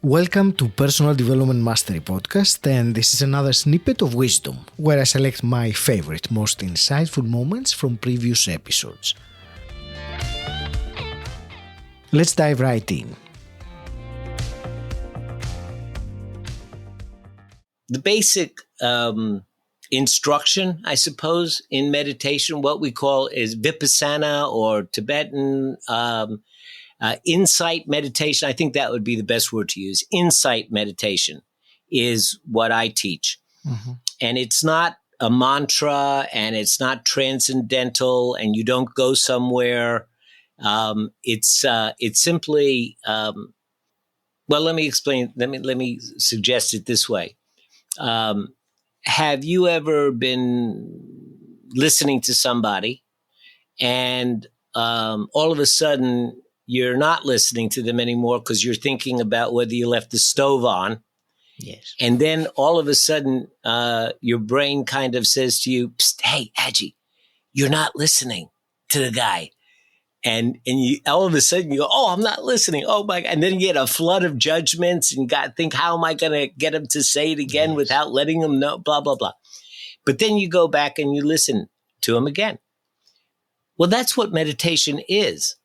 Welcome to Personal Development Mastery Podcast, and this is another snippet of wisdom where I select my favorite, most insightful moments from previous episodes. Let's dive right in. The basic instruction, I suppose, in meditation, what we call is vipassana or Tibetan insight meditation. I think that would be the best word to use. Insight meditation is what I teach. Mm-hmm. And it's not a mantra and it's not transcendental and you don't go somewhere. It's simply, well, let me explain. Let me suggest it this way. Have you ever been listening to somebody and all of a sudden you're not listening to them anymore because you're thinking about whether you left the stove on? Yes. And then all of a sudden your brain kind of says to you, "Psst, hey, Adji, you're not listening to the guy." And you all of a sudden you go, "Oh, I'm not listening. Oh my God." And then you get a flood of judgments and you got to think, how am I going to get him to say it again without letting him know, blah, blah, blah. But then you go back and you listen to him again. Well, that's what meditation is.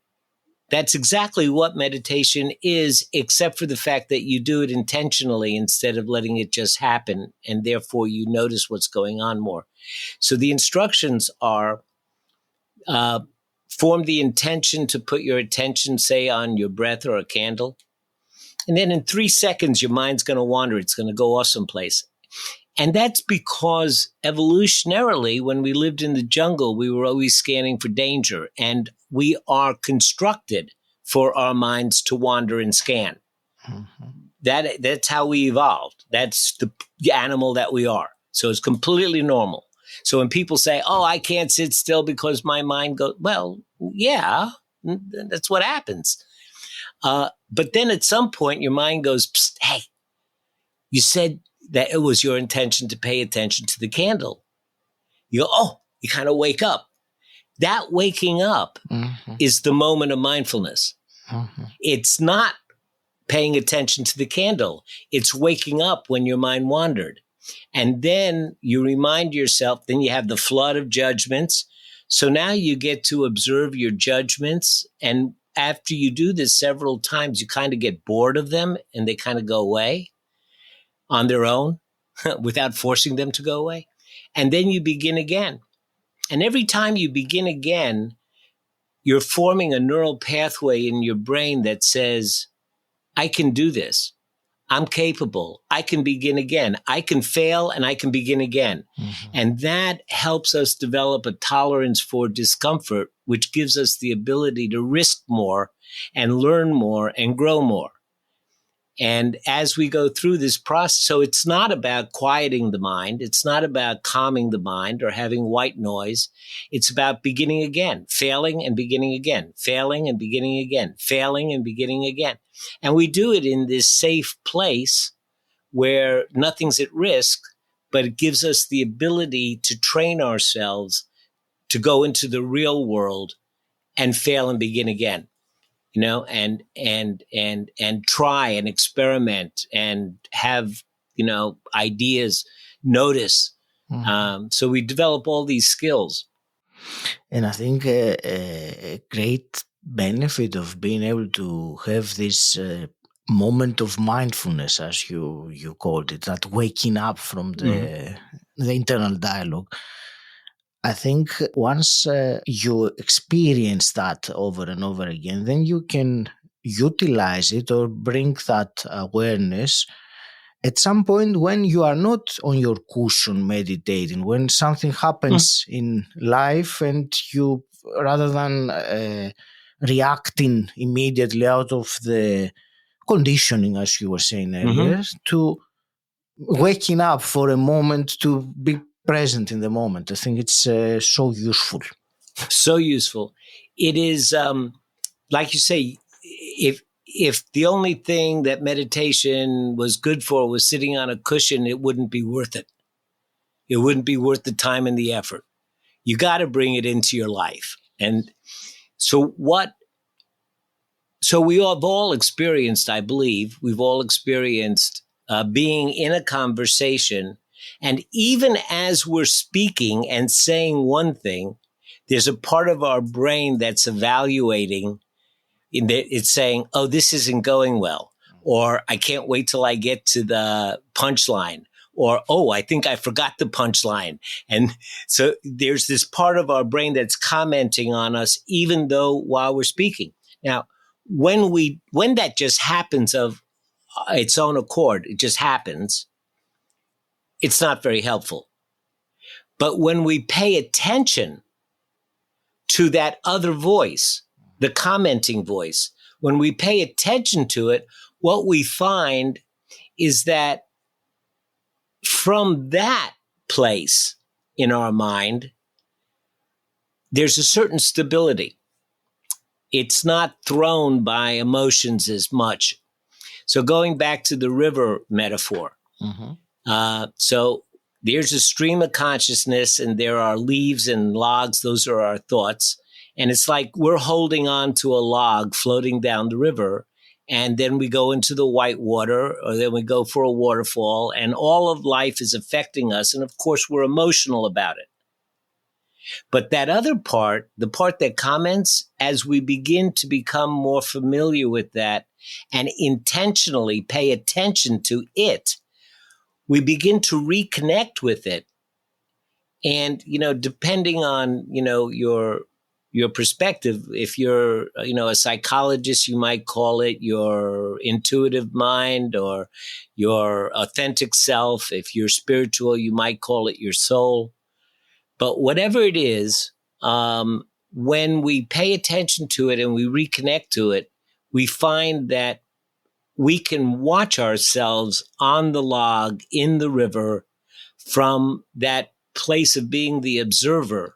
That's exactly what meditation is, except for the fact that you do it intentionally instead of letting it just happen. And therefore you notice what's going on more. So the instructions are, form the intention to put your attention, say, on your breath or a candle. And then in 3 seconds, your mind's going to wander. It's going to go off someplace. And that's because evolutionarily, when we lived in the jungle, we were always scanning for danger. And we are constructed for our minds to wander and scan. Mm-hmm. That's how we evolved. That's the animal that we are. So it's completely normal. So when people say, "Oh, I can't sit still because my mind goes," well, yeah, that's what happens. But then at some point, your mind goes, "Psst, hey, you said that it was your intention to pay attention to the candle." You go, "Oh," you kind of wake up. That waking up is the moment of mindfulness. Mm-hmm. It's not paying attention to the candle. It's waking up when your mind wandered. And then you remind yourself, then you have the flood of judgments. So now you get to observe your judgments. And after you do this several times, you kind of get bored of them and they kind of go away on their own without forcing them to go away. And then you begin again. And every time you begin again, you're forming a neural pathway in your brain that says, "I can do this. I'm capable. I can begin again. I can fail and I can begin again." Mm-hmm. And that helps us develop a tolerance for discomfort, which gives us the ability to risk more and learn more and grow more. And as we go through this process, so it's not about quieting the mind. It's not about calming the mind or having white noise. It's about beginning again, failing and beginning again, failing and beginning again, failing and beginning again. And we do it in this safe place where nothing's at risk, but it gives us the ability to train ourselves to go into the real world and fail and begin again. You know, and try and experiment and have, ideas, notice. Mm-hmm. So we develop all these skills. And I think a great benefit of being able to have this moment of mindfulness, as you called it, that waking up from the internal dialogue. I think once you experience that over and over again, then you can utilize it or bring that awareness at some point when you are not on your cushion meditating, when something happens in life and you, rather than reacting immediately out of the conditioning, as you were saying earlier, to waking up for a moment to be present in the moment. I think it's so useful. So useful. It is, like you say, if the only thing that meditation was good for was sitting on a cushion, it wouldn't be worth it. It wouldn't be worth the time and the effort. You got to bring it into your life. And so what So we have all experienced, I believe, we've all experienced being in a conversation. And even as we're speaking and saying one thing, there's a part of our brain that's evaluating. It's saying, oh, this isn't going well. Or I can't wait till I get to the punchline. Or, oh, I think I forgot the punchline. And so there's this part of our brain that's commenting on us, even though while we're speaking. Now, when that just happens of its own accord, it just happens, it's not very helpful. But when we pay attention to that other voice, the commenting voice, when we pay attention to it, what we find is that from that place in our mind, there's a certain stability. It's not thrown by emotions as much. So going back to the river metaphor, so there's a stream of consciousness and there are leaves and logs. Those are our thoughts. And it's like we're holding on to a log floating down the river. And then we go into the white water, or then we go for a waterfall, and all of life is affecting us. And of course, we're emotional about it. But that other part, the part that comments, as we begin to become more familiar with that and intentionally pay attention to it, we begin to reconnect with it. And, depending on, your perspective, if you're, a psychologist, you might call it your intuitive mind or your authentic self. If you're spiritual, you might call it your soul. But whatever it is, when we pay attention to it and we reconnect to it, we find that we can watch ourselves on the log in the river from that place of being the observer.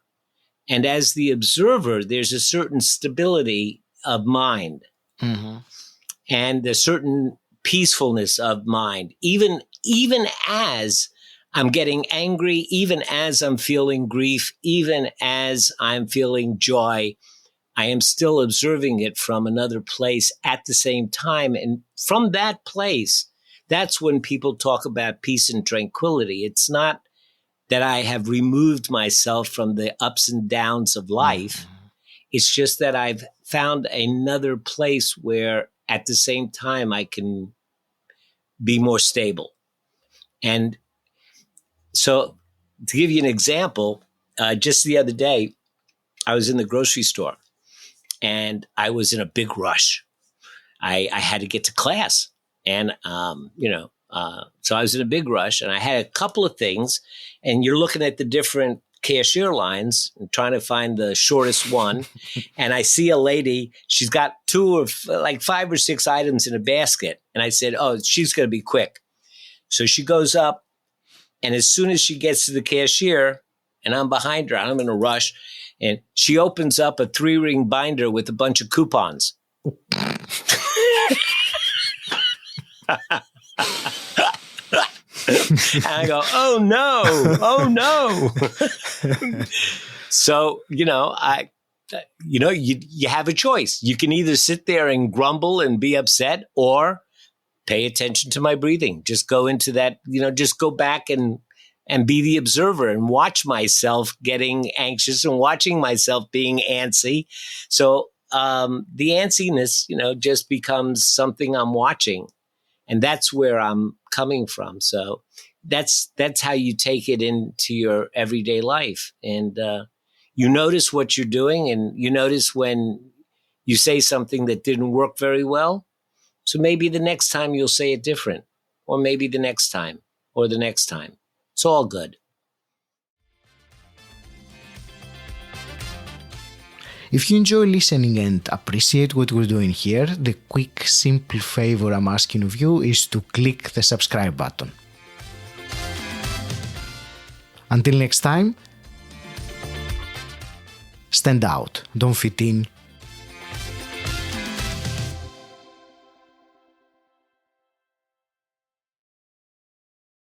And as the observer, there's a certain stability of mind and a certain peacefulness of mind, even as I'm getting angry, even as I'm feeling grief, even as I'm feeling joy, I am still observing it from another place at the same time. And from that place, that's when people talk about peace and tranquility. It's not that I have removed myself from the ups and downs of life. It's just that I've found another place where at the same time I can be more stable. And so to give you an example, just the other day, I was in the grocery store and I was in a big rush. I had to get to class and, so I was in a big rush and I had a couple of things, and you're looking at the different cashier lines and trying to find the shortest one. And I see a lady, she's got 5 or 6 items in a basket. And I said, oh, she's going to be quick. So she goes up, and as soon as she gets to the cashier and I'm behind her, I'm in a rush, and she opens up a 3-ring binder with a bunch of coupons. And I go, oh no. So, you have a choice. You can either sit there and grumble and be upset, or pay attention to my breathing. Just go into that, just go back and be the observer and watch myself getting anxious and watching myself being antsy. So the antsiness, just becomes something I'm watching. And that's where I'm coming from. So that's how you take it into your everyday life. And you notice what you're doing, and you notice when you say something that didn't work very well. So maybe the next time you'll say it different, or maybe the next time or the next time. It's all good. If you enjoy listening and appreciate what we're doing here, the quick, simple favor I'm asking of you is to click the subscribe button. Until next time, stand out, don't fit in,